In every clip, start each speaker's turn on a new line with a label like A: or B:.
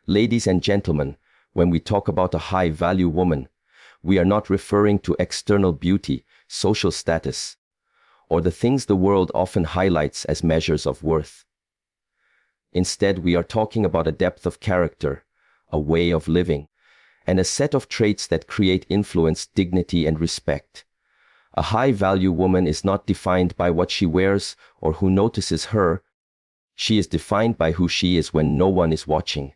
A: Ladies and gentlemen, when we talk about a high-value woman, we are not referring to external beauty, social status, or the things the world often highlights as measures of worth. Instead, we are talking about a depth of character, a way of living, and a set of traits that create influence, dignity, and respect. A high-value woman is not defined by what she wears or who notices her. She is defined by who she is when no one is watching.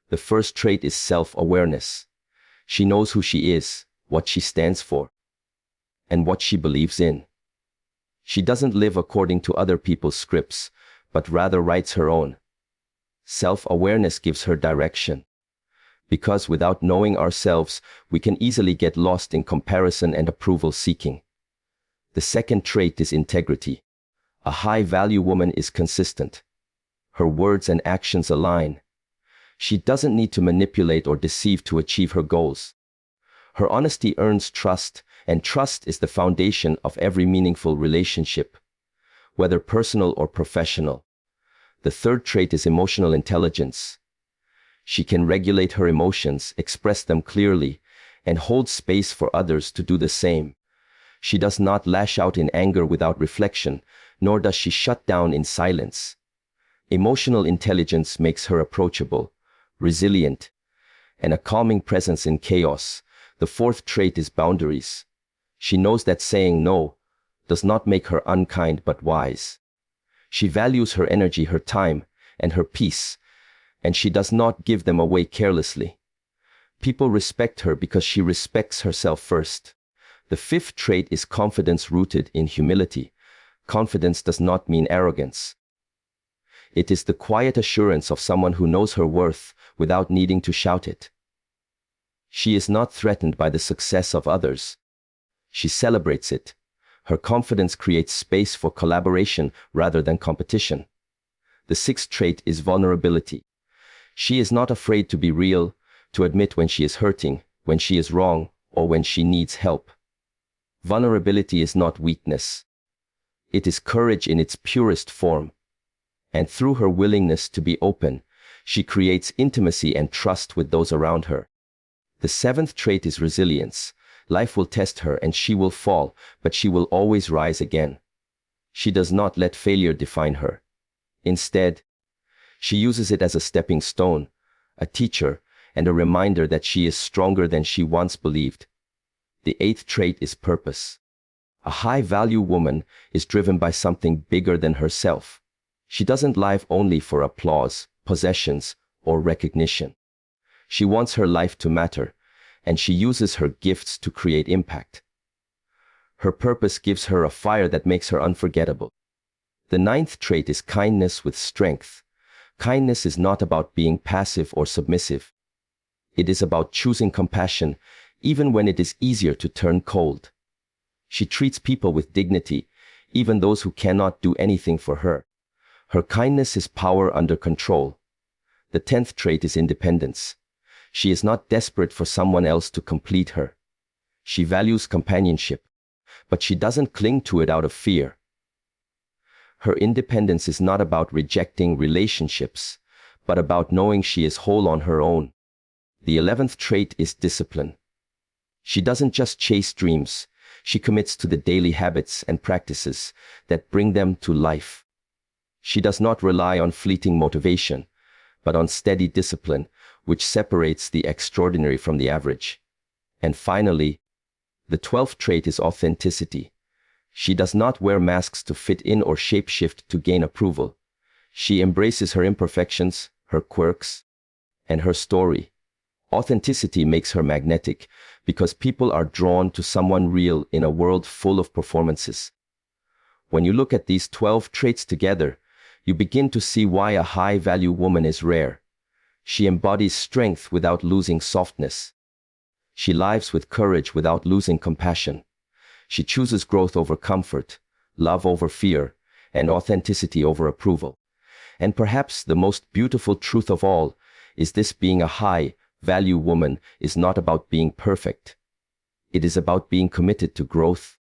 A: The first trait is self-awareness. She knows who she is, what she stands for, and what she believes in. She doesn't live according to other people's scripts, but rather writes her own. Self-awareness gives her direction. Because without knowing ourselves, we can easily get lost in comparison and approval seeking. The second trait is integrity. A high-value woman is consistent. Her words and actions align. She doesn't need to manipulate or deceive to achieve her goals. Her honesty earns trust, and trust is the foundation of every meaningful relationship, whether personal or professional. The third trait is emotional intelligence. She can regulate her emotions, express them clearly, and hold space for others to do the same. She does not lash out in anger without reflection, nor does she shut down in silence. Emotional intelligence makes her approachable, resilient, and a calming presence in chaos. The fourth trait is boundaries. She knows that saying no does not make her unkind but wise. She values her energy, her time, and her peace, and she does not give them away carelessly. People respect her because she respects herself first. The fifth trait is confidence rooted in humility. Confidence does not mean arrogance. It is the quiet assurance of someone who knows her worth without needing to shout it. She is not threatened by the success of others. She celebrates it. Her confidence creates space for collaboration rather than competition. The sixth trait is vulnerability. She is not afraid to be real, to admit when she is hurting, when she is wrong, or when she needs help. Vulnerability is not weakness. It is courage in its purest form. And through her willingness to be open, she creates intimacy and trust with those around her. The seventh trait is resilience. Life will test her and she will fall, but she will always rise again. She does not let failure define her. Instead, she uses it as a stepping stone, a teacher, and a reminder that she is stronger than she once believed. The eighth trait is purpose. A high-value woman is driven by something bigger than herself. She doesn't live only for applause, possessions, or recognition. She wants her life to matter, and she uses her gifts to create impact. Her purpose gives her a fire that makes her unforgettable. The ninth trait is kindness with strength. Kindness is not about being passive or submissive. It is about choosing compassion, even when it is easier to turn cold. She treats people with dignity, even those who cannot do anything for her. Her kindness is power under control. The 10th trait is independence. She is not desperate for someone else to complete her. She values companionship, but she doesn't cling to it out of fear. Her independence is not about rejecting relationships, but about knowing she is whole on her own. The 11th trait is discipline. She doesn't just chase dreams, she commits to the daily habits and practices that bring them to life. She does not rely on fleeting motivation, but on steady discipline, which separates the extraordinary from the average. And finally, the 12th trait is authenticity. She does not wear masks to fit in or shapeshift to gain approval. She embraces her imperfections, her quirks, and her story. Authenticity makes her magnetic because people are drawn to someone real in a world full of performances. When you look at these 12 traits together, you begin to see why a high-value woman is rare. She embodies strength without losing softness. She lives with courage without losing compassion. She chooses growth over comfort, love over fear, and authenticity over approval. And perhaps the most beautiful truth of all is this: being a high-value woman is not about being perfect. It is about being committed to growth,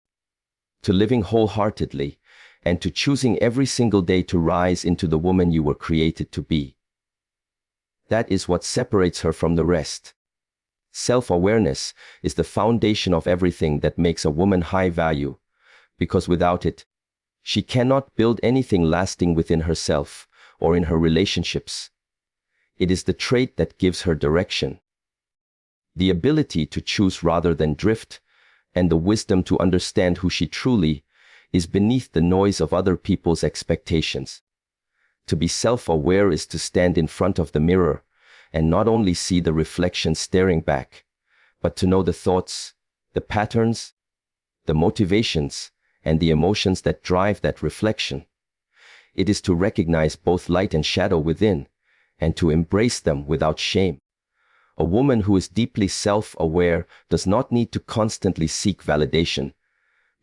A: to living wholeheartedly, and to choosing every single day to rise into the woman you were created to be. That is what separates her from the rest. Self-awareness is the foundation of everything that makes a woman high value, because without it, she cannot build anything lasting within herself or in her relationships. It is the trait that gives her direction, the ability to choose rather than drift, and the wisdom to understand who she truly is beneath the noise of other people's expectations. To be self-aware is to stand in front of the mirror and not only see the reflection staring back, but to know the thoughts, the patterns, the motivations, and the emotions that drive that reflection. It is to recognize both light and shadow within, and to embrace them without shame. A woman who is deeply self-aware does not need to constantly seek validation,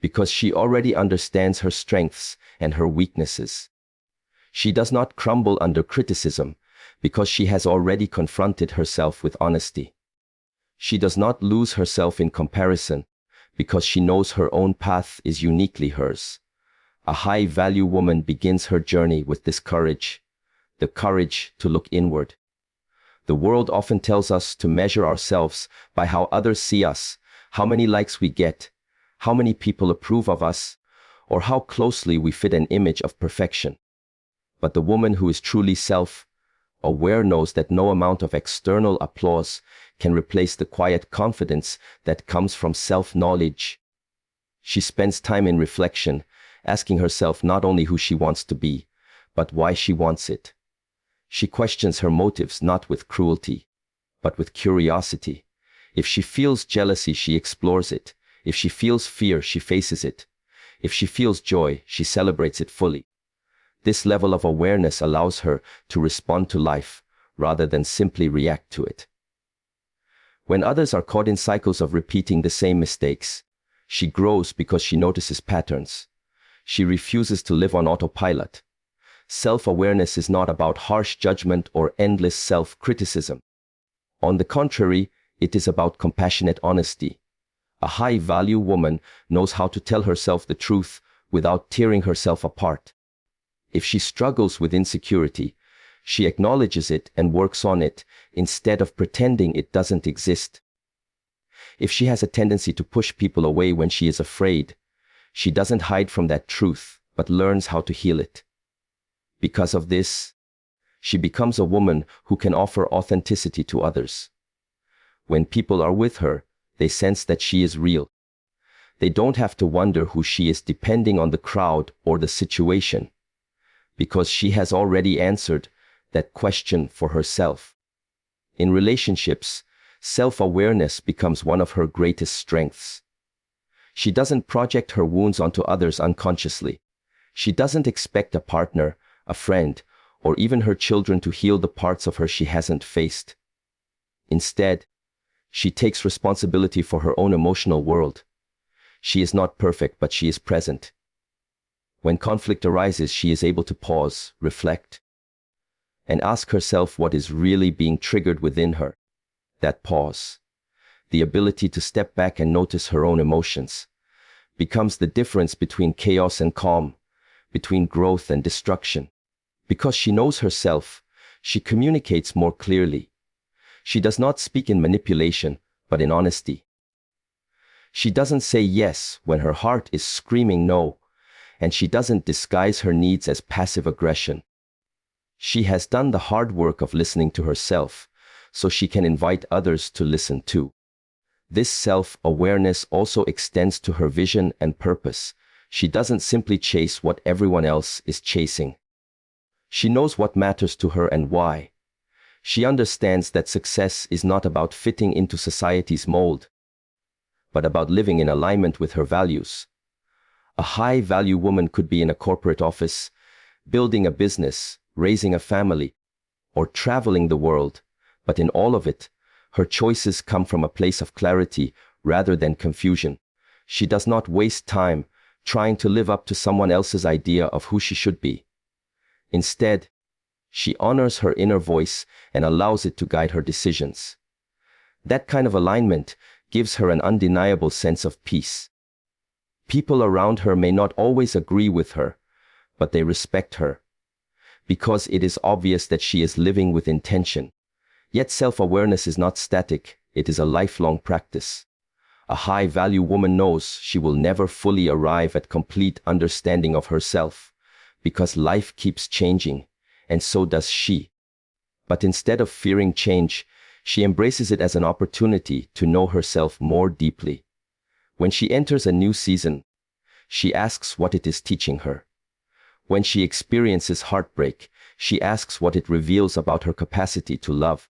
A: because she already understands her strengths and her weaknesses. She does not crumble under criticism, because she has already confronted herself with honesty. She does not lose herself in comparison, because she knows her own path is uniquely hers. A high-value woman begins her journey with this courage, the courage to look inward. The world often tells us to measure ourselves by how others see us, how many likes we get, how many people approve of us, or how closely we fit an image of perfection. But the woman who is truly self-aware knows that no amount of external applause can replace the quiet confidence that comes from self-knowledge. She spends time in reflection, asking herself not only who she wants to be, but why she wants it. She questions her motives not with cruelty, but with curiosity. If she feels jealousy, she explores it. If she feels fear, she faces it. If she feels joy, she celebrates it fully. This level of awareness allows her to respond to life rather than simply react to it. When others are caught in cycles of repeating the same mistakes, she grows because she notices patterns. She refuses to live on autopilot. Self-awareness is not about harsh judgment or endless self-criticism. On the contrary, it is about compassionate honesty. A high-value woman knows how to tell herself the truth without tearing herself apart. If she struggles with insecurity, she acknowledges it and works on it instead of pretending it doesn't exist. If she has a tendency to push people away when she is afraid, she doesn't hide from that truth, but learns how to heal it. Because of this, she becomes a woman who can offer authenticity to others. When people are with her, they sense that she is real. They don't have to wonder who she is depending on the crowd or the situation, because she has already answered that question for herself. In relationships, self-awareness becomes one of her greatest strengths. She doesn't project her wounds onto others unconsciously. She doesn't expect a partner, a friend, or even her children to heal the parts of her she hasn't faced. Instead, she takes responsibility for her own emotional world. She is not perfect, but she is present. When conflict arises, she is able to pause, reflect, and ask herself what is really being triggered within her. That pause, the ability to step back and notice her own emotions, becomes the difference between chaos and calm, between growth and destruction. Because she knows herself, she communicates more clearly. She does not speak in manipulation, but in honesty. She doesn't say yes when her heart is screaming no, and she doesn't disguise her needs as passive aggression. She has done the hard work of listening to herself, so she can invite others to listen too. This self-awareness also extends to her vision and purpose. She doesn't simply chase what everyone else is chasing. She knows what matters to her and why. She understands that success is not about fitting into society's mold, but about living in alignment with her values. A high-value woman could be in a corporate office, building a business, raising a family, or traveling the world, but in all of it, her choices come from a place of clarity rather than confusion. She does not waste time trying to live up to someone else's idea of who she should be. Instead, she honors her inner voice and allows it to guide her decisions. That kind of alignment gives her an undeniable sense of peace. People around her may not always agree with her, but they respect her, because it is obvious that she is living with intention. Yet self-awareness is not static, it is a lifelong practice. A high-value woman knows she will never fully arrive at complete understanding of herself, because life keeps changing, and so does she. But instead of fearing change, she embraces it as an opportunity to know herself more deeply. When she enters a new season, she asks what it is teaching her. When she experiences heartbreak, she asks what it reveals about her capacity to love.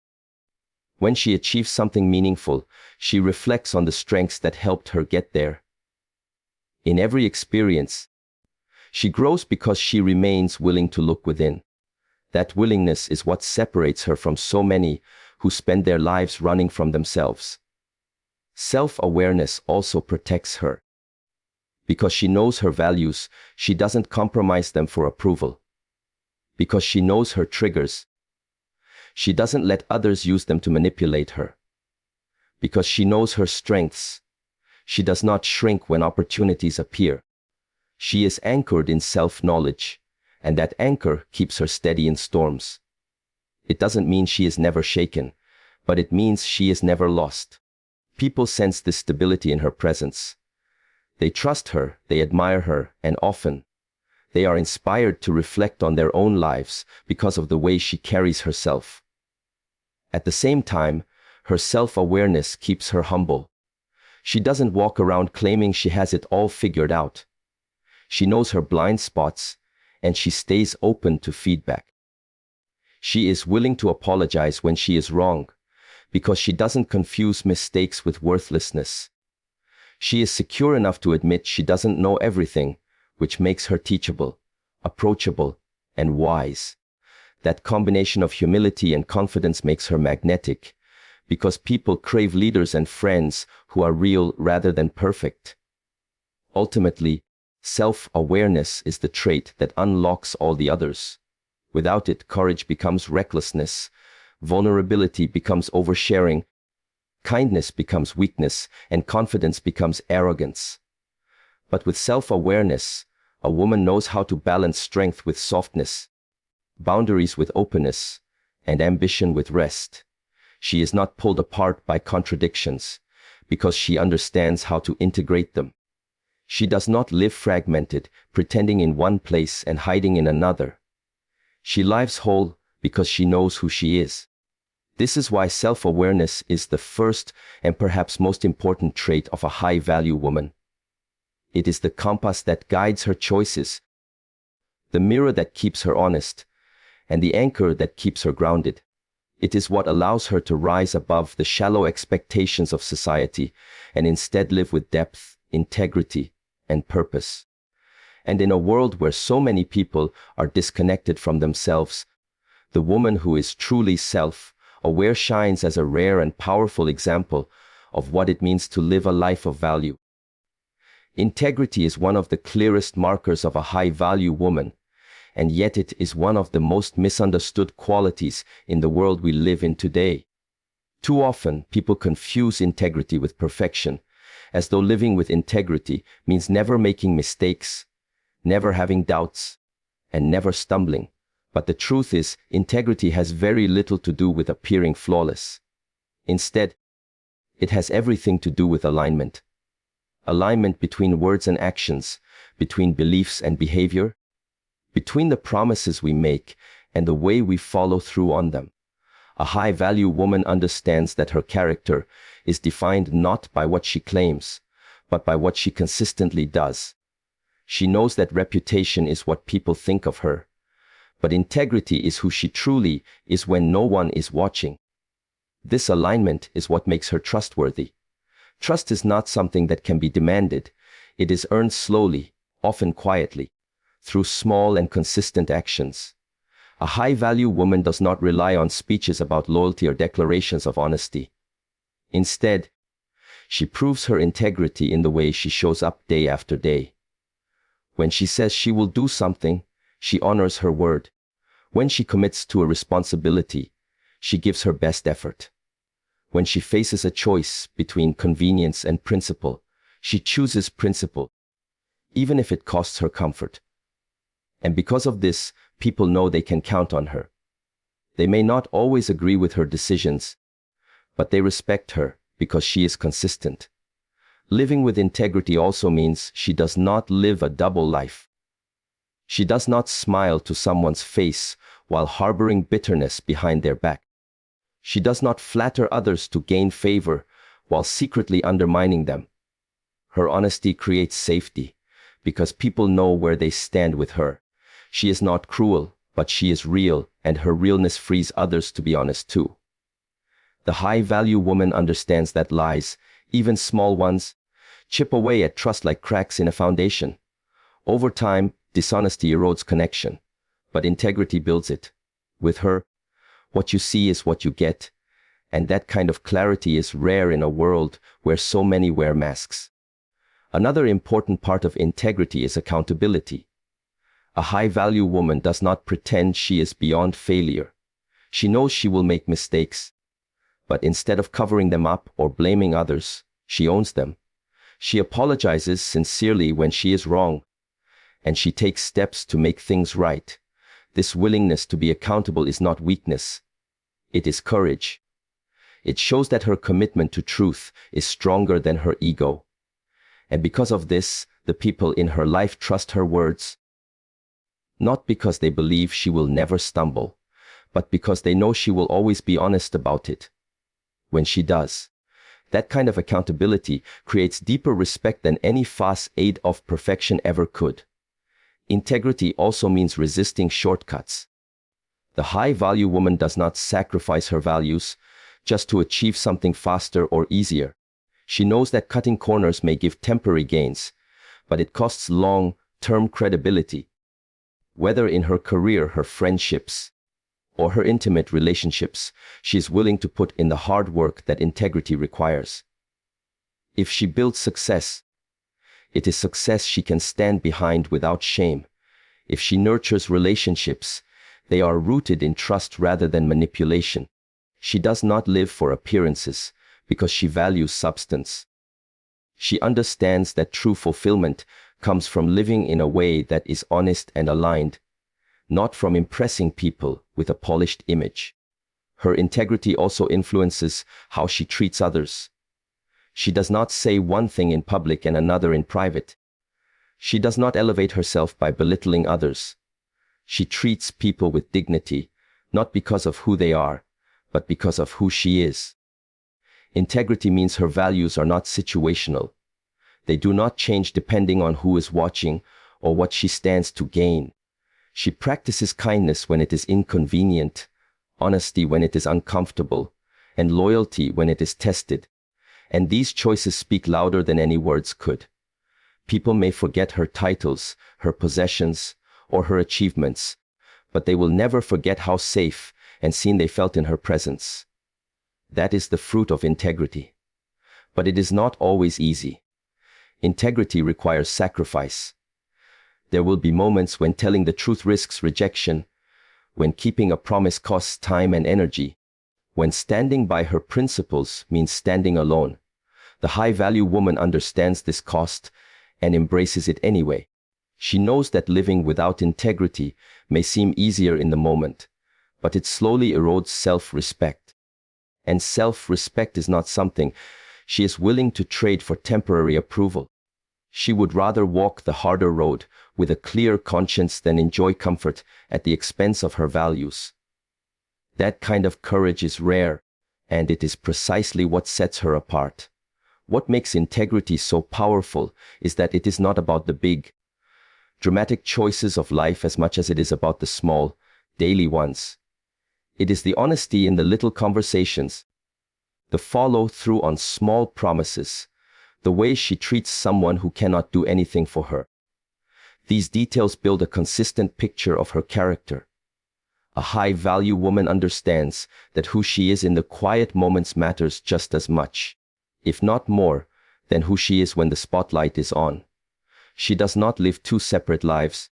A: When she achieves something meaningful, she reflects on the strengths that helped her get there. In every experience, she grows because she remains willing to look within. That willingness is what separates her from so many who spend their lives running from themselves. Self-awareness also protects her. Because she knows her values, she doesn't compromise them for approval. Because she knows her triggers, she doesn't let others use them to manipulate her. Because she knows her strengths, she does not shrink when opportunities appear. She is anchored in self-knowledge, and that anchor keeps her steady in storms. It doesn't mean she is never shaken, but it means she is never lost. People sense this stability in her presence. They trust her, they admire her, and often, they are inspired to reflect on their own lives because of the way she carries herself. At the same time, her self-awareness keeps her humble. She doesn't walk around claiming she has it all figured out. She knows her blind spots, and she stays open to feedback. She is willing to apologize when she is wrong, because she doesn't confuse mistakes with worthlessness. She is secure enough to admit she doesn't know everything, which makes her teachable, approachable, and wise. That combination of humility and confidence makes her magnetic, because people crave leaders and friends who are real rather than perfect. Ultimately, self-awareness is the trait that unlocks all the others. Without it, courage becomes recklessness, vulnerability becomes oversharing, kindness becomes weakness, and confidence becomes arrogance. But with self-awareness, a woman knows how to balance strength with softness, boundaries with openness, and ambition with rest. She is not pulled apart by contradictions, because she understands how to integrate them. She does not live fragmented, pretending in one place and hiding in another. She lives whole because she knows who she is. This is why self-awareness is the first and perhaps most important trait of a high-value woman. It is the compass that guides her choices, the mirror that keeps her honest, and the anchor that keeps her grounded. It is what allows her to rise above the shallow expectations of society and instead live with depth, integrity, and purpose. And in a world where so many people are disconnected from themselves, the woman who is truly self-aware shines as a rare and powerful example of what it means to live a life of value. Integrity is one of the clearest markers of a high-value woman, and yet it is one of the most misunderstood qualities in the world we live in today. Too often, people confuse integrity with perfection, as though living with integrity means never making mistakes, never having doubts, and never stumbling. But the truth is, integrity has very little to do with appearing flawless. Instead, it has everything to do with alignment. Alignment between words and actions, between beliefs and behavior, between the promises we make and the way we follow through on them. A high-value woman understands that her character is defined not by what she claims, but by what she consistently does. She knows that reputation is what people think of her, but integrity is who she truly is when no one is watching. This alignment is what makes her trustworthy. Trust is not something that can be demanded. It is earned slowly, often quietly, through small and consistent actions. A high-value woman does not rely on speeches about loyalty or declarations of honesty. Instead, she proves her integrity in the way she shows up day after day. When she says she will do something, she honors her word. When she commits to a responsibility, she gives her best effort. When she faces a choice between convenience and principle, she chooses principle, even if it costs her comfort. And because of this, people know they can count on her. They may not always agree with her decisions, but they respect her because she is consistent. Living with integrity also means she does not live a double life. She does not smile to someone's face while harboring bitterness behind their back. She does not flatter others to gain favor while secretly undermining them. Her honesty creates safety because people know where they stand with her. She is not cruel, but she is real, and her realness frees others to be honest too. The high-value woman understands that lies, even small ones, chip away at trust like cracks in a foundation. Over time, dishonesty erodes connection, but integrity builds it. With her, what you see is what you get, and that kind of clarity is rare in a world where so many wear masks. Another important part of integrity is accountability. A high-value woman does not pretend she is beyond failure. She knows she will make mistakes, but instead of covering them up or blaming others, she owns them. She apologizes sincerely when she is wrong, and she takes steps to make things right. This willingness to be accountable is not weakness. It is courage. It shows that her commitment to truth is stronger than her ego. And because of this, the people in her life trust her words, not because they believe she will never stumble, but because they know she will always be honest about it. When she does, that kind of accountability creates deeper respect than any facade of perfection ever could. Integrity also means resisting shortcuts. The high-value woman does not sacrifice her values just to achieve something faster or easier. She knows that cutting corners may give temporary gains, but it costs long-term credibility. Whether in her career, her friendships, or her intimate relationships, she is willing to put in the hard work that integrity requires. If she builds success, it is success she can stand behind without shame. If she nurtures relationships, they are rooted in trust rather than manipulation. She does not live for appearances because she values substance. She understands that true fulfillment comes from living in a way that is honest and aligned, not from impressing people with a polished image. Her integrity also influences how she treats others. She does not say one thing in public and another in private. She does not elevate herself by belittling others. She treats people with dignity, not because of who they are, but because of who she is. Integrity means her values are not situational. They do not change depending on who is watching or what she stands to gain. She practices kindness when it is inconvenient, honesty when it is uncomfortable, and loyalty when it is tested. And these choices speak louder than any words could. People may forget her titles, her possessions, or her achievements, but they will never forget how safe and seen they felt in her presence. That is the fruit of integrity. But it is not always easy. Integrity requires sacrifice. There will be moments when telling the truth risks rejection, when keeping a promise costs time and energy, when standing by her principles means standing alone. The high-value woman understands this cost and embraces it anyway. She knows that living without integrity may seem easier in the moment, but it slowly erodes self-respect. And self-respect is not something she is willing to trade for temporary approval. She would rather walk the harder road with a clear conscience than enjoy comfort at the expense of her values. That kind of courage is rare, and it is precisely what sets her apart. What makes integrity so powerful is that it is not about the big, dramatic choices of life as much as it is about the small, daily ones. It is the honesty in the little conversations, the follow-through on small promises, the way she treats someone who cannot do anything for her. These details build a consistent picture of her character. A high-value woman understands that who she is in the quiet moments matters just as much, if not more, than who she is when the spotlight is on. She does not live two separate lives,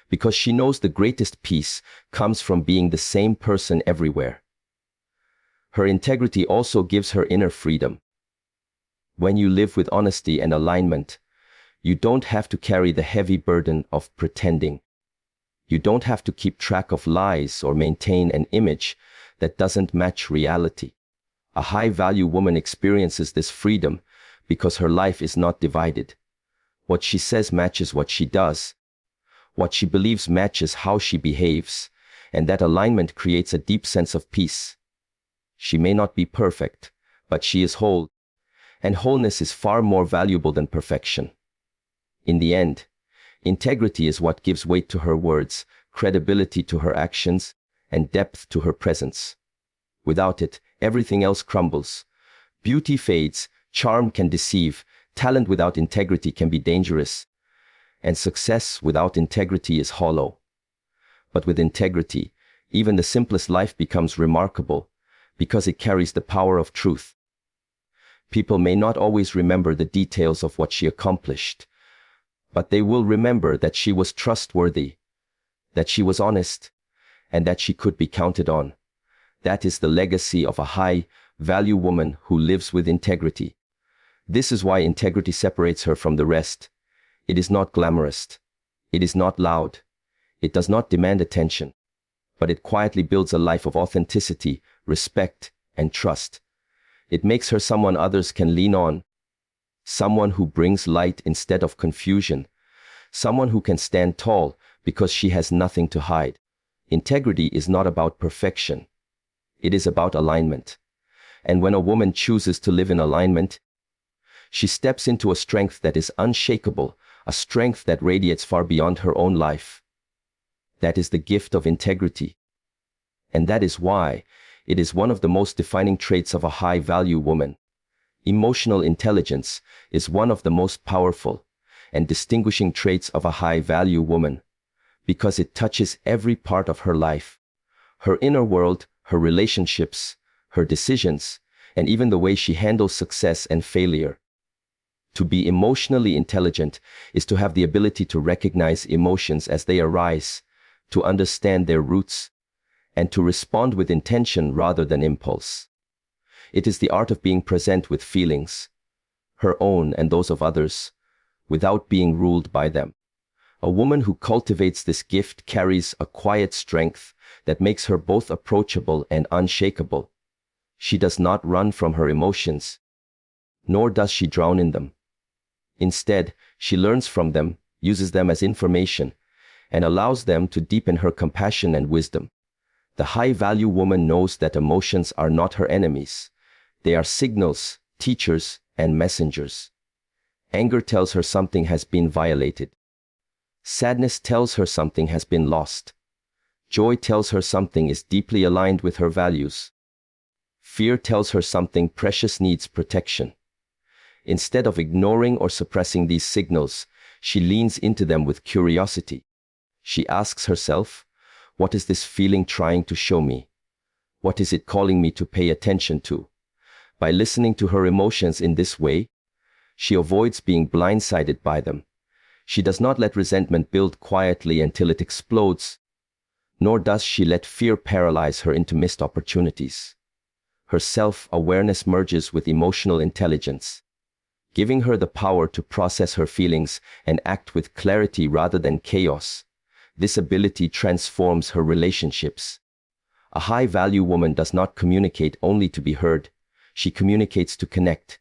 A: because she knows the greatest peace comes from being the same person everywhere. Her integrity also gives her inner freedom. When you live with honesty and alignment, you don't have to carry the heavy burden of pretending. You don't have to keep track of lies or maintain an image that doesn't match reality. A high-value woman experiences this freedom because her life is not divided. What she says matches what she does. What she believes matches how she behaves, and that alignment creates a deep sense of peace. She may not be perfect, but she is whole, and wholeness is far more valuable than perfection. In the end, integrity is what gives weight to her words, credibility to her actions, and depth to her presence. Without it, everything else crumbles. Beauty fades, charm can deceive, talent without integrity can be dangerous, and success without integrity is hollow. But with integrity, even the simplest life becomes remarkable, because it carries the power of truth. People may not always remember the details of what she accomplished, but they will remember that she was trustworthy, that she was honest, and that she could be counted on. That is the legacy of a high-value woman who lives with integrity. This is why integrity separates her from the rest. It is not glamorous. It is not loud. It does not demand attention. But it quietly builds a life of authenticity, respect, and trust. It makes her someone others can lean on. Someone who brings light instead of confusion. Someone who can stand tall because she has nothing to hide. Integrity is not about perfection. It is about alignment. And when a woman chooses to live in alignment, she steps into a strength that is unshakable, a strength that radiates far beyond her own life. That is the gift of integrity. And that is why it is one of the most defining traits of a high-value woman. Emotional intelligence is one of the most powerful and distinguishing traits of a high-value woman, because it touches every part of her life, her inner world, her relationships, her decisions, and even the way she handles success and failure. To be emotionally intelligent is to have the ability to recognize emotions as they arise, to understand their roots, and to respond with intention rather than impulse. It is the art of being present with feelings, her own and those of others, without being ruled by them. A woman who cultivates this gift carries a quiet strength that makes her both approachable and unshakable. She does not run from her emotions, nor does she drown in them. Instead, she learns from them, uses them as information, and allows them to deepen her compassion and wisdom. The high-value woman knows that emotions are not her enemies. They are signals, teachers, and messengers. Anger tells her something has been violated. Sadness tells her something has been lost. Joy tells her something is deeply aligned with her values. Fear tells her something precious needs protection. Instead of ignoring or suppressing these signals, she leans into them with curiosity. She asks herself, what is this feeling trying to show me? What is it calling me to pay attention to? By listening to her emotions in this way, she avoids being blindsided by them. She does not let resentment build quietly until it explodes, nor does she let fear paralyze her into missed opportunities. Her self-awareness merges with emotional intelligence, giving her the power to process her feelings and act with clarity rather than chaos. This ability transforms her relationships. A high-value woman does not communicate only to be heard. She communicates to connect.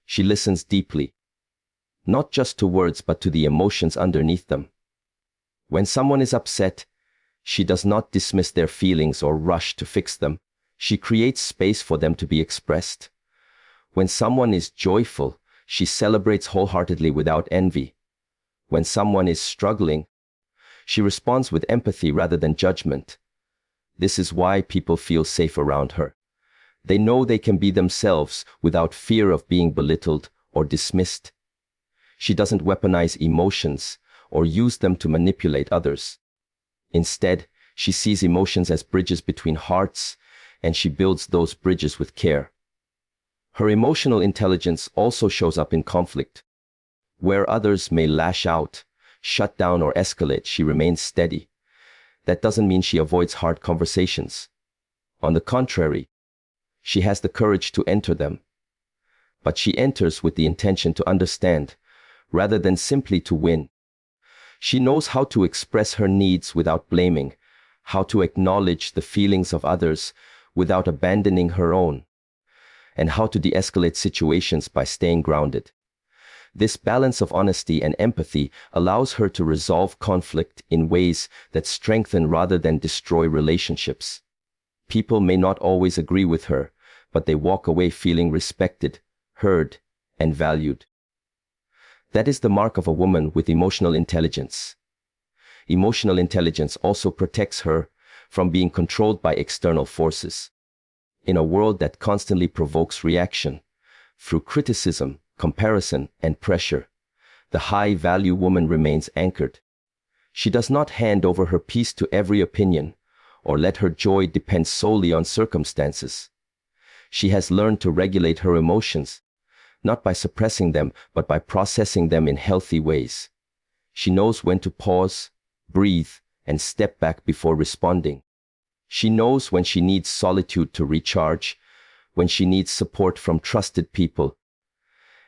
A: She listens deeply, not just to words but to the emotions underneath them. When someone is upset, she does not dismiss their feelings or rush to fix them. She creates space for them to be expressed. When someone is joyful, she celebrates wholeheartedly without envy. When someone is struggling, she responds with empathy rather than judgment. This is why people feel safe around her. They know they can be themselves without fear of being belittled or dismissed. She doesn't weaponize emotions or use them to manipulate others. Instead, she sees emotions as bridges between hearts, and she builds those bridges with care. Her emotional intelligence also shows up in conflict. Where others may lash out, shut down, or escalate, she remains steady. That doesn't mean she avoids hard conversations. On the contrary, she has the courage to enter them. But she enters with the intention to understand, rather than simply to win. She knows how to express her needs without blaming, how to acknowledge the feelings of others without abandoning her own, and how to de-escalate situations by staying grounded. This balance of honesty and empathy allows her to resolve conflict in ways that strengthen rather than destroy relationships. People may not always agree with her, but they walk away feeling respected, heard, and valued. That is the mark of a woman with emotional intelligence. Emotional intelligence also protects her from being controlled by external forces. In a world that constantly provokes reaction, through criticism, comparison, and pressure, the high-value woman remains anchored. She does not hand over her peace to every opinion, or let her joy depend solely on circumstances. She has learned to regulate her emotions, not by suppressing them, but by processing them in healthy ways. She knows when to pause, breathe, and step back before responding. She knows when she needs solitude to recharge, when she needs support from trusted people,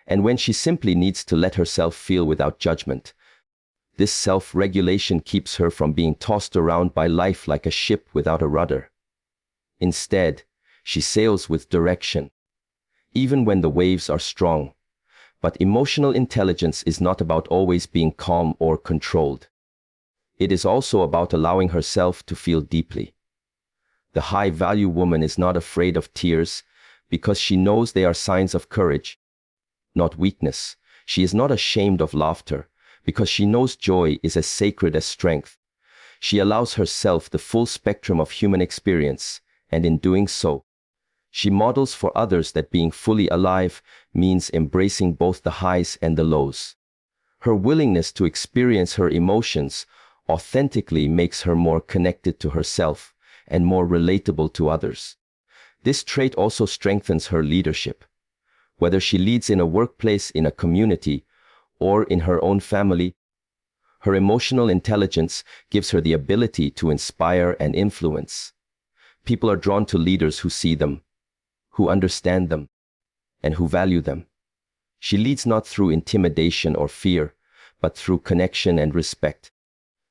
A: and when she simply needs to let herself feel without judgment. This self-regulation keeps her from being tossed around by life like a ship without a rudder. Instead, she sails with direction, even when the waves are strong. But emotional intelligence is not about always being calm or controlled. It is also about allowing herself to feel deeply. The high-value woman is not afraid of tears because she knows they are signs of courage, not weakness. She is not ashamed of laughter because she knows joy is as sacred as strength. She allows herself the full spectrum of human experience, and in doing so, she models for others that being fully alive means embracing both the highs and the lows. Her willingness to experience her emotions authentically makes her more connected to herself and more relatable to others. This trait also strengthens her leadership. Whether she leads in a workplace, in a community, or in her own family, her emotional intelligence gives her the ability to inspire and influence. People are drawn to leaders who see them, who understand them, and who value them. She leads not through intimidation or fear, but through connection and respect.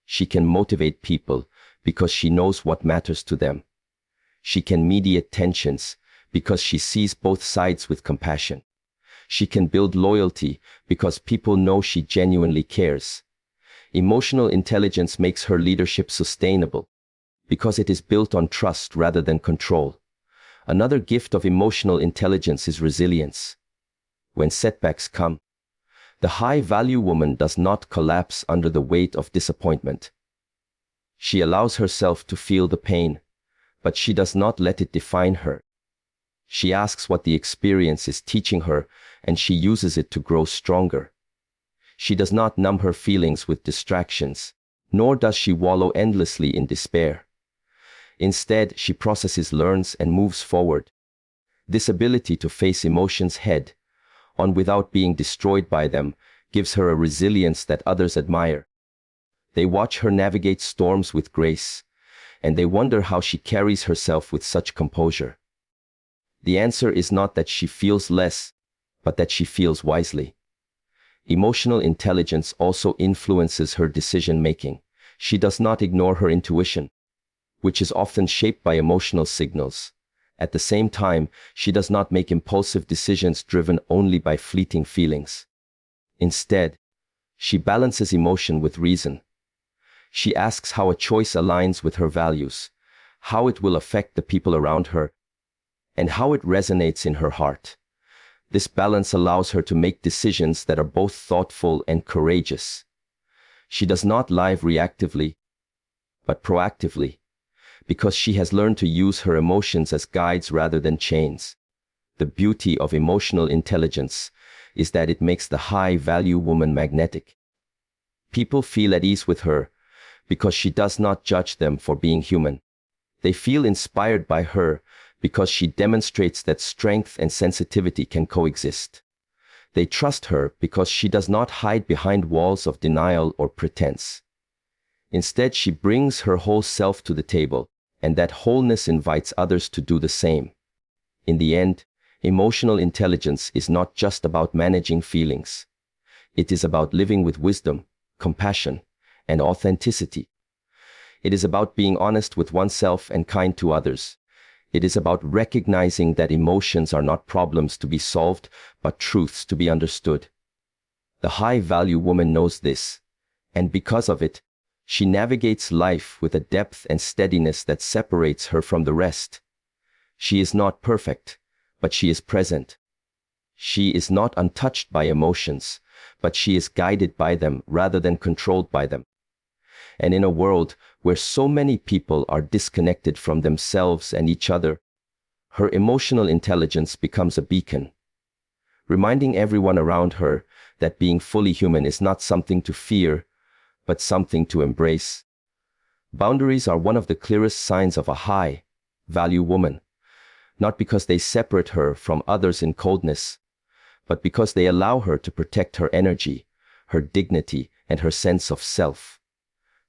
A: She can motivate people because she knows what matters to them. She can mediate tensions because she sees both sides with compassion. She can build loyalty because people know she genuinely cares. Emotional intelligence makes her leadership sustainable because it is built on trust rather than control. Another gift of emotional intelligence is resilience. When setbacks come, the high-value woman does not collapse under the weight of disappointment. She allows herself to feel the pain, but she does not let it define her. She asks what the experience is teaching her, and she uses it to grow stronger. She does not numb her feelings with distractions, nor does she wallow endlessly in despair. Instead, she processes, learns, and moves forward. This ability to face emotions head-on without being destroyed by them gives her a resilience that others admire. They watch her navigate storms with grace, and they wonder how she carries herself with such composure. The answer is not that she feels less, but that she feels wisely. Emotional intelligence also influences her decision-making. She does not ignore her intuition, which is often shaped by emotional signals. At the same time, she does not make impulsive decisions driven only by fleeting feelings. Instead, she balances emotion with reason. She asks how a choice aligns with her values, how it will affect the people around her, and how it resonates in her heart. This balance allows her to make decisions that are both thoughtful and courageous. She does not live reactively, but proactively, because she has learned to use her emotions as guides rather than chains. The beauty of emotional intelligence is that it makes the high-value woman magnetic. People feel at ease with her because she does not judge them for being human. They feel inspired by her because she demonstrates that strength and sensitivity can coexist. They trust her because she does not hide behind walls of denial or pretense. Instead, she brings her whole self to the table, and that wholeness invites others to do the same. In the end, emotional intelligence is not just about managing feelings. It is about living with wisdom, compassion, and authenticity. It is about being honest with oneself and kind to others. It is about recognizing that emotions are not problems to be solved, but truths to be understood. The high-value woman knows this, and because of it, she navigates life with a depth and steadiness that separates her from the rest. She is not perfect, but she is present. She is not untouched by emotions, but she is guided by them rather than controlled by them. And in a world where so many people are disconnected from themselves and each other, her emotional intelligence becomes a beacon, reminding everyone around her that being fully human is not something to fear, but something to embrace. Boundaries are one of the clearest signs of a high-value woman, not because they separate her from others in coldness, but because they allow her to protect her energy, her dignity, and her sense of self.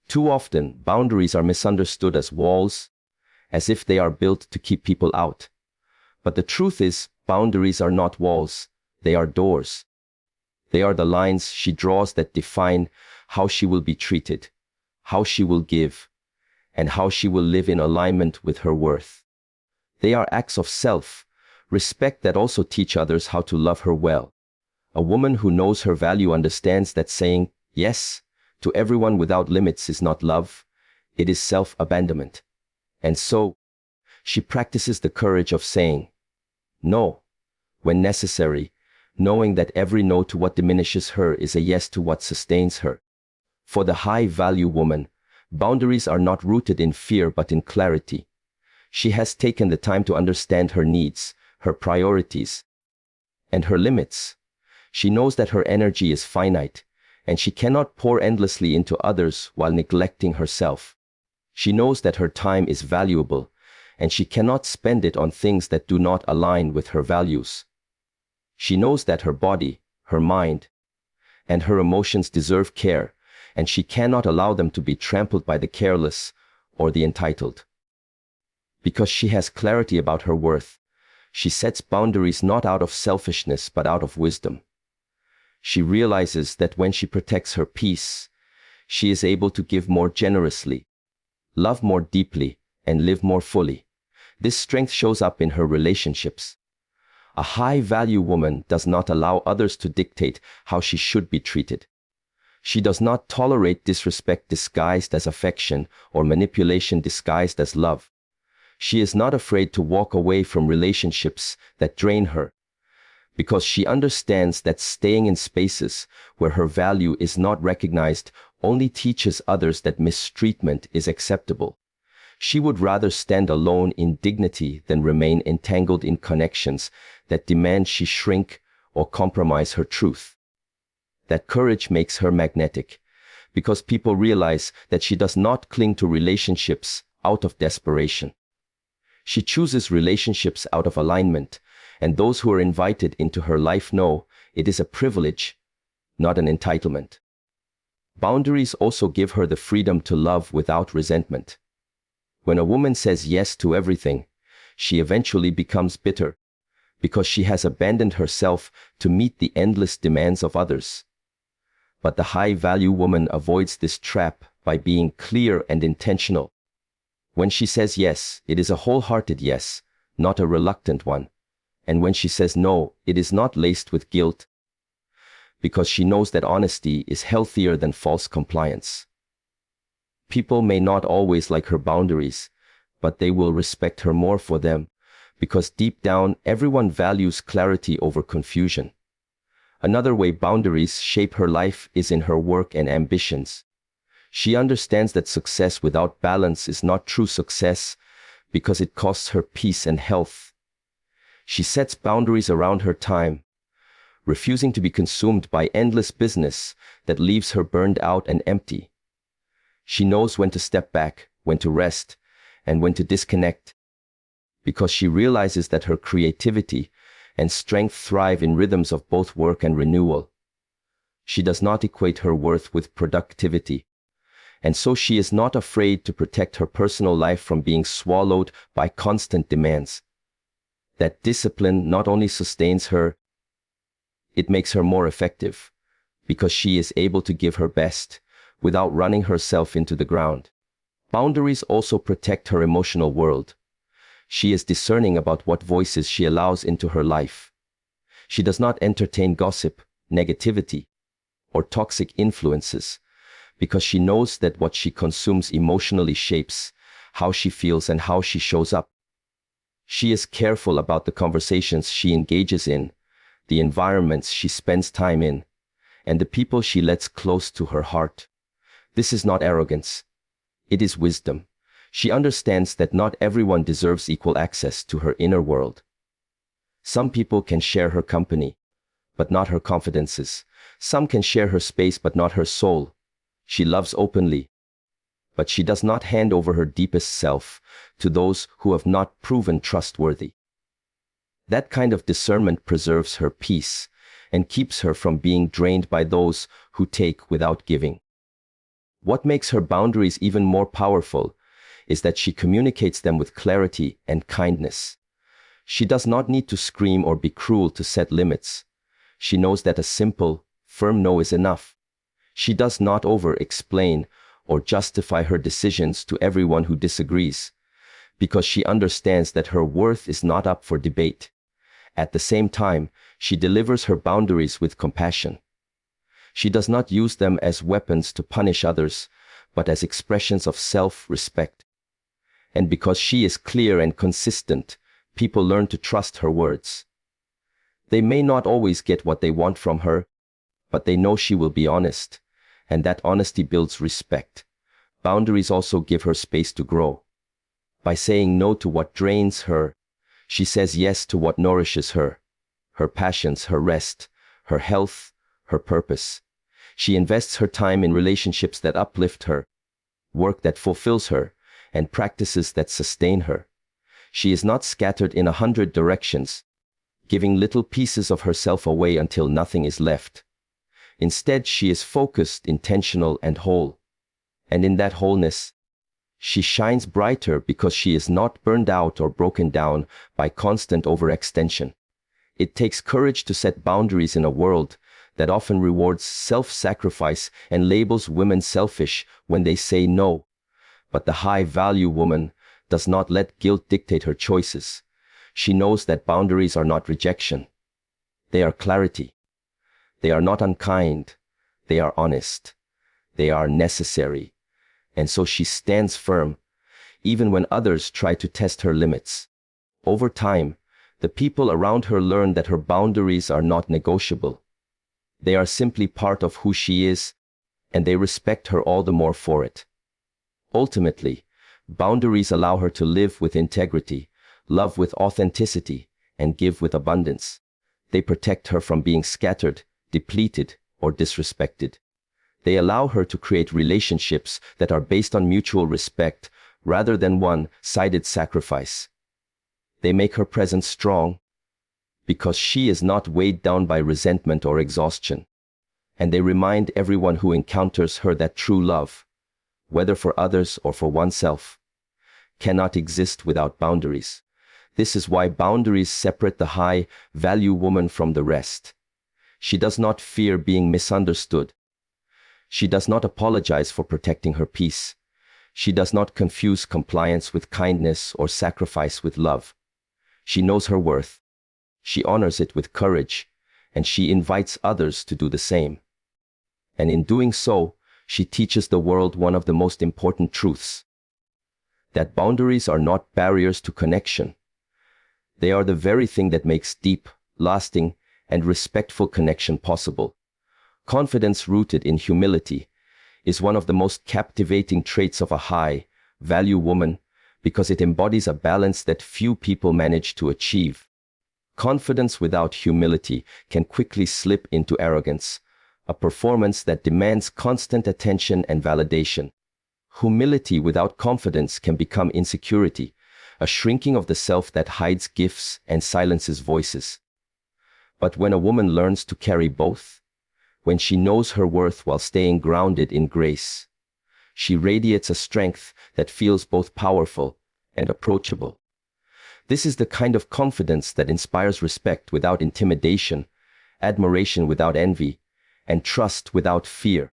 A: Too often, boundaries are misunderstood as walls, as if they are built to keep people out. But the truth is, boundaries are not walls, they are doors. They are the lines she draws that define how she will be treated, how she will give, and how she will live in alignment with her worth. They are acts of self-respect that also teach others how to love her well. A woman who knows her value understands that saying yes to everyone without limits is not love, it is self-abandonment. And so, she practices the courage of saying no when necessary, knowing that every no to what diminishes her is a yes to what sustains her. For the high-value woman, boundaries are not rooted in fear but in clarity. She has taken the time to understand her needs, her priorities, and her limits. She knows that her energy is finite, and she cannot pour endlessly into others while neglecting herself. She knows that her time is valuable, and she cannot spend it on things that do not align with her values. She knows that her body, her mind, and her emotions deserve care, and she cannot allow them to be trampled by the careless or the entitled. Because she has clarity about her worth, she sets boundaries not out of selfishness but out of wisdom. She realizes that when she protects her peace, she is able to give more generously, love more deeply, and live more fully. This strength shows up in her relationships. A high-value woman does not allow others to dictate how she should be treated. She does not tolerate disrespect disguised as affection or manipulation disguised as love. She is not afraid to walk away from relationships that drain her, because she understands that staying in spaces where her value is not recognized only teaches others that mistreatment is acceptable. She would rather stand alone in dignity than remain entangled in connections that demand she shrink or compromise her truth. That courage makes her magnetic, because people realize that she does not cling to relationships out of desperation. She chooses relationships out of alignment, and those who are invited into her life know it is a privilege, not an entitlement. Boundaries also give her the freedom to love without resentment. When a woman says yes to everything, she eventually becomes bitter, because she has abandoned herself to meet the endless demands of others. But the high-value woman avoids this trap by being clear and intentional. When she says yes, it is a wholehearted yes, not a reluctant one. And when she says no, it is not laced with guilt, because she knows that honesty is healthier than false compliance. People may not always like her boundaries, but they will respect her more for them, because deep down, everyone values clarity over confusion. Another way boundaries shape her life is in her work and ambitions. She understands that success without balance is not true success, because it costs her peace and health. She sets boundaries around her time, refusing to be consumed by endless business that leaves her burned out and empty. She knows when to step back, when to rest, and when to disconnect, because she realizes that her creativity and strength thrive in rhythms of both work and renewal. She does not equate her worth with productivity, and so she is not afraid to protect her personal life from being swallowed by constant demands. That discipline not only sustains her, it makes her more effective, because she is able to give her best without running herself into the ground. Boundaries also protect her emotional world. She is discerning about what voices she allows into her life. She does not entertain gossip, negativity, or toxic influences, because she knows that what she consumes emotionally shapes how she feels and how she shows up. She is careful about the conversations she engages in, the environments she spends time in, and the people she lets close to her heart. This is not arrogance. It is wisdom. She understands that not everyone deserves equal access to her inner world. Some people can share her company, but not her confidences. Some can share her space, but not her soul. She loves openly, but she does not hand over her deepest self to those who have not proven trustworthy. That kind of discernment preserves her peace and keeps her from being drained by those who take without giving. What makes her boundaries even more powerful is that she communicates them with clarity and kindness. She does not need to scream or be cruel to set limits. She knows that a simple, firm no is enough. She does not over-explain or justify her decisions to everyone who disagrees, because she understands that her worth is not up for debate. At the same time, she delivers her boundaries with compassion. She does not use them as weapons to punish others, but as expressions of self-respect. And because she is clear and consistent, people learn to trust her words. They may not always get what they want from her, but they know she will be honest, and that honesty builds respect. Boundaries also give her space to grow. By saying no to what drains her, she says yes to what nourishes her passions, her rest, her health, her purpose. She invests her time in relationships that uplift her, work that fulfills her, and practices that sustain her. She is not scattered in 100 directions, giving little pieces of herself away until nothing is left. Instead, she is focused, intentional, and whole. And in that wholeness, she shines brighter because she is not burned out or broken down by constant overextension. It takes courage to set boundaries in a world that often rewards self-sacrifice and labels women selfish when they say no. But the high-value woman does not let guilt dictate her choices. She knows that boundaries are not rejection. They are clarity. They are not unkind. They are honest. They are necessary. And so she stands firm, even when others try to test her limits. Over time, the people around her learn that her boundaries are not negotiable. They are simply part of who she is, and they respect her all the more for it. Ultimately, boundaries allow her to live with integrity, love with authenticity, and give with abundance. They protect her from being scattered, depleted, or disrespected. They allow her to create relationships that are based on mutual respect rather than one-sided sacrifice. They make her presence strong because she is not weighed down by resentment or exhaustion. And they remind everyone who encounters her that true love, whether for others or for oneself, cannot exist without boundaries. This is why boundaries separate the high-value woman from the rest. She does not fear being misunderstood. She does not apologize for protecting her peace. She does not confuse compliance with kindness or sacrifice with love. She knows her worth. She honors it with courage, and she invites others to do the same. And in doing so, she teaches the world one of the most important truths: that boundaries are not barriers to connection. They are the very thing that makes deep, lasting, and respectful connection possible. Confidence rooted in humility is one of the most captivating traits of a high-value woman because it embodies a balance that few people manage to achieve. Confidence without humility can quickly slip into arrogance, a performance that demands constant attention and validation. Humility without confidence can become insecurity, a shrinking of the self that hides gifts and silences voices. But when a woman learns to carry both, when she knows her worth while staying grounded in grace, she radiates a strength that feels both powerful and approachable. This is the kind of confidence that inspires respect without intimidation, admiration without envy, and trust without fear.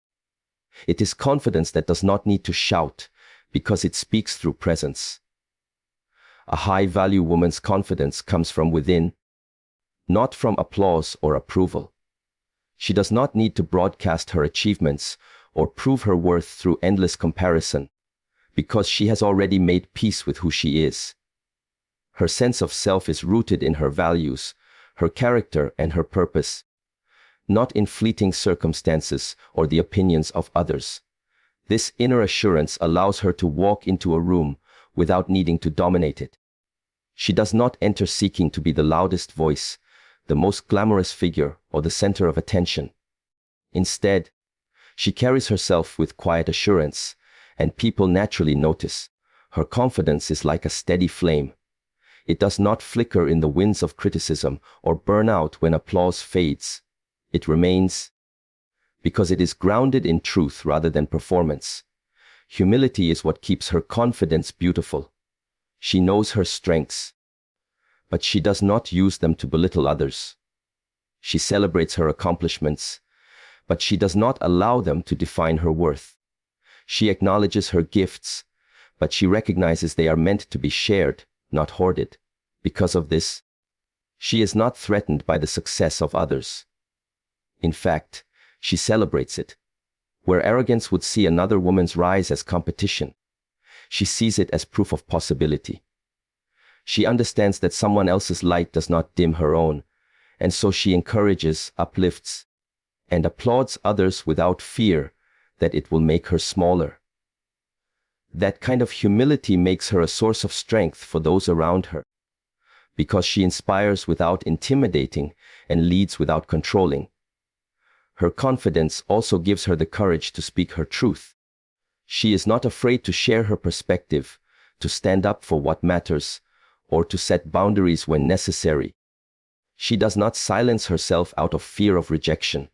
A: It is confidence that does not need to shout, because it speaks through presence. A high-value woman's confidence comes from within, not from applause or approval. She does not need to broadcast her achievements or prove her worth through endless comparison, because she has already made peace with who she is. Her sense of self is rooted in her values, her character, and her purpose, not in fleeting circumstances or the opinions of others. This inner assurance allows her to walk into a room without needing to dominate it. She does not enter seeking to be the loudest voice, the most glamorous figure, or the center of attention. Instead, she carries herself with quiet assurance, and people naturally notice. Her confidence is like a steady flame. It does not flicker in the winds of criticism or burn out when applause fades. It remains because it is grounded in truth rather than performance. Humility is what keeps her confidence beautiful. She knows her strengths, but she does not use them to belittle others. She celebrates her accomplishments, but she does not allow them to define her worth. She acknowledges her gifts, but she recognizes they are meant to be shared, not hoarded. Because of this, she is not threatened by the success of others. In fact, she celebrates it. Where arrogance would see another woman's rise as competition, she sees it as proof of possibility. She understands that someone else's light does not dim her own, and so she encourages, uplifts, and applauds others without fear that it will make her smaller. That kind of humility makes her a source of strength for those around her, because she inspires without intimidating and leads without controlling. Her confidence also gives her the courage to speak her truth. She is not afraid to share her perspective, to stand up for what matters, or to set boundaries when necessary. She does not silence herself out of fear of rejection,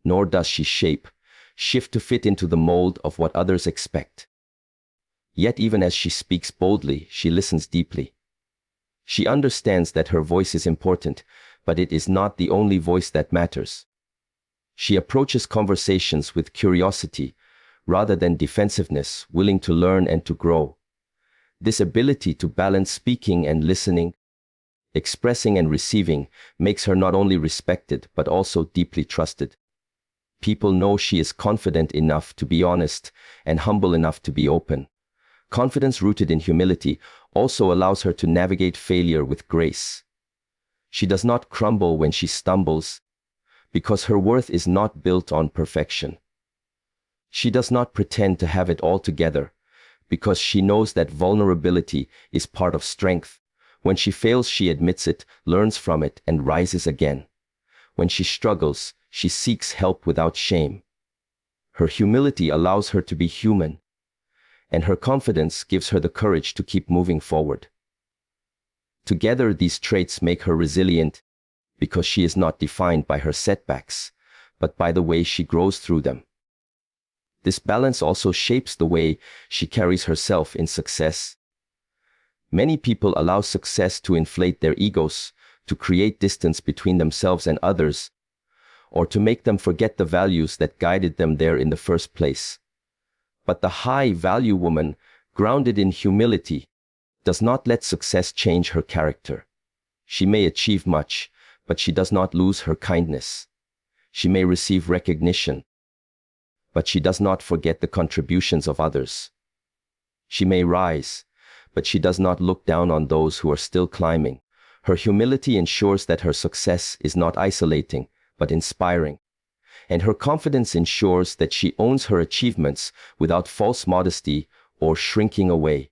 A: nor does she shift to fit into the mold of what others expect. Yet even as she speaks boldly, she listens deeply. She understands that her voice is important, but it is not the only voice that matters. She approaches conversations with curiosity rather than defensiveness, willing to learn and to grow. This ability to balance speaking and listening, expressing and receiving, makes her not only respected but also deeply trusted. People know she is confident enough to be honest and humble enough to be open. Confidence rooted in humility also allows her to navigate failure with grace. She does not crumble when she stumbles, because her worth is not built on perfection. She does not pretend to have it all together, because she knows that vulnerability is part of strength. When she fails, she admits it, learns from it, and rises again. When she struggles, she seeks help without shame. Her humility allows her to be human, and her confidence gives her the courage to keep moving forward. Together, these traits make her resilient, because she is not defined by her setbacks, but by the way she grows through them. This balance also shapes the way she carries herself in success. Many people allow success to inflate their egos, to create distance between themselves and others, or to make them forget the values that guided them there in the first place. But the high-value woman, grounded in humility, does not let success change her character. She may achieve much, but she does not lose her kindness. She may receive recognition, but she does not forget the contributions of others. She may rise, but she does not look down on those who are still climbing. Her humility ensures that her success is not isolating, but inspiring. And her confidence ensures that she owns her achievements without false modesty or shrinking away.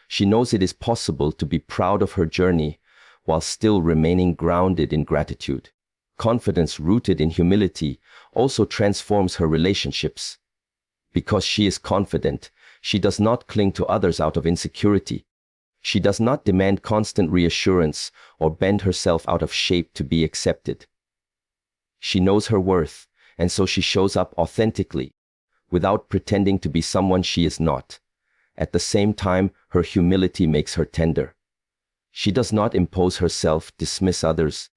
A: She knows it is possible to be proud of her journey while still remaining grounded in gratitude. Confidence rooted in humility also transforms her relationships. Because she is confident, she does not cling to others out of insecurity. She does not demand constant reassurance or bend herself out of shape to be accepted. She knows her worth, and so she shows up authentically, without pretending to be someone she is not. At the same time, her humility makes her tender. She does not impose herself, dismiss others,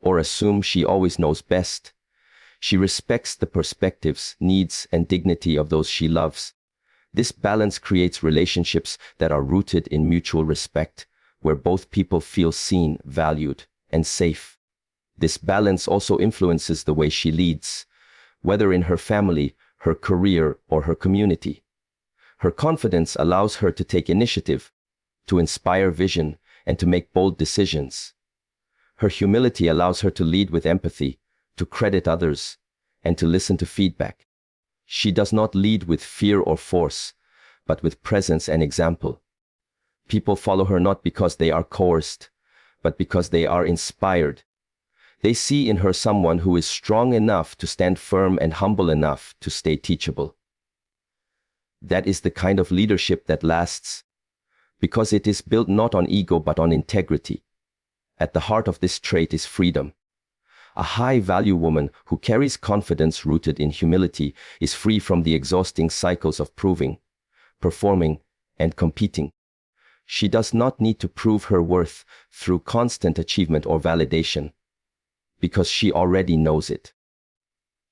A: or assume she always knows best. She respects the perspectives, needs, and dignity of those she loves. This balance creates relationships that are rooted in mutual respect, where both people feel seen, valued, and safe. This balance also influences the way she leads, whether in her family, her career, or her community. Her confidence allows her to take initiative, to inspire vision, and to make bold decisions. Her humility allows her to lead with empathy, to credit others, and to listen to feedback. She does not lead with fear or force, but with presence and example. People follow her not because they are coerced, but because they are inspired. They see in her someone who is strong enough to stand firm and humble enough to stay teachable. That is the kind of leadership that lasts, because it is built not on ego but on integrity. At the heart of this trait is freedom. A high-value woman who carries confidence rooted in humility is free from the exhausting cycles of proving, performing, and competing. She does not need to prove her worth through constant achievement or validation, because she already knows it.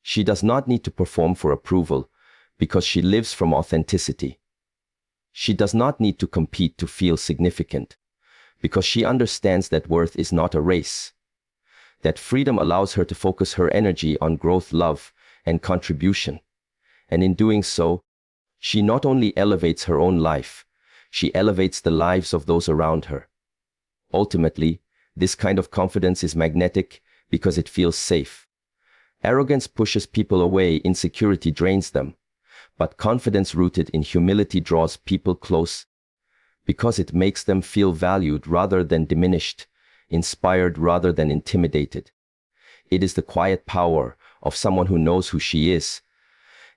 A: She does not need to perform for approval, because she lives from authenticity. She does not need to compete to feel significant, because she understands that worth is not a race. That freedom allows her to focus her energy on growth, love, and contribution. And in doing so, she not only elevates her own life, she elevates the lives of those around her. Ultimately, this kind of confidence is magnetic because it feels safe. Arrogance pushes people away, insecurity drains them, but confidence rooted in humility draws people close because it makes them feel valued rather than diminished, inspired rather than intimidated. It is the quiet power of someone who knows who she is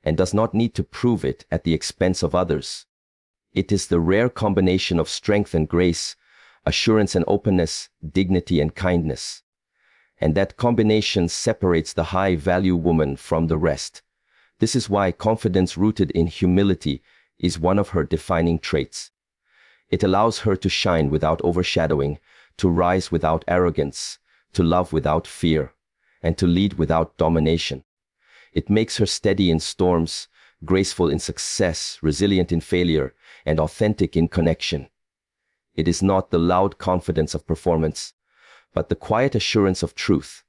A: and does not need to prove it at the expense of others. It is the rare combination of strength and grace, assurance and openness, dignity and kindness. And that combination separates the high-value woman from the rest. This is why confidence rooted in humility is one of her defining traits. It allows her to shine without overshadowing, to rise without arrogance, to love without fear, and to lead without domination. It makes her steady in storms, graceful in success, resilient in failure, and authentic in connection. It is not the loud confidence of performance, but the quiet assurance of truth.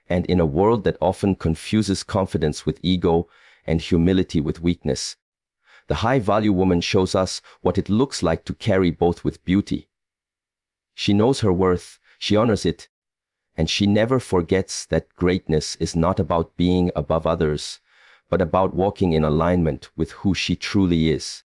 A: And in a world that often confuses confidence with ego and humility with weakness, the high-value woman shows us what it looks like to carry both with beauty. She knows her worth, she honors it, and she never forgets that greatness is not about being above others, but about walking in alignment with who she truly is.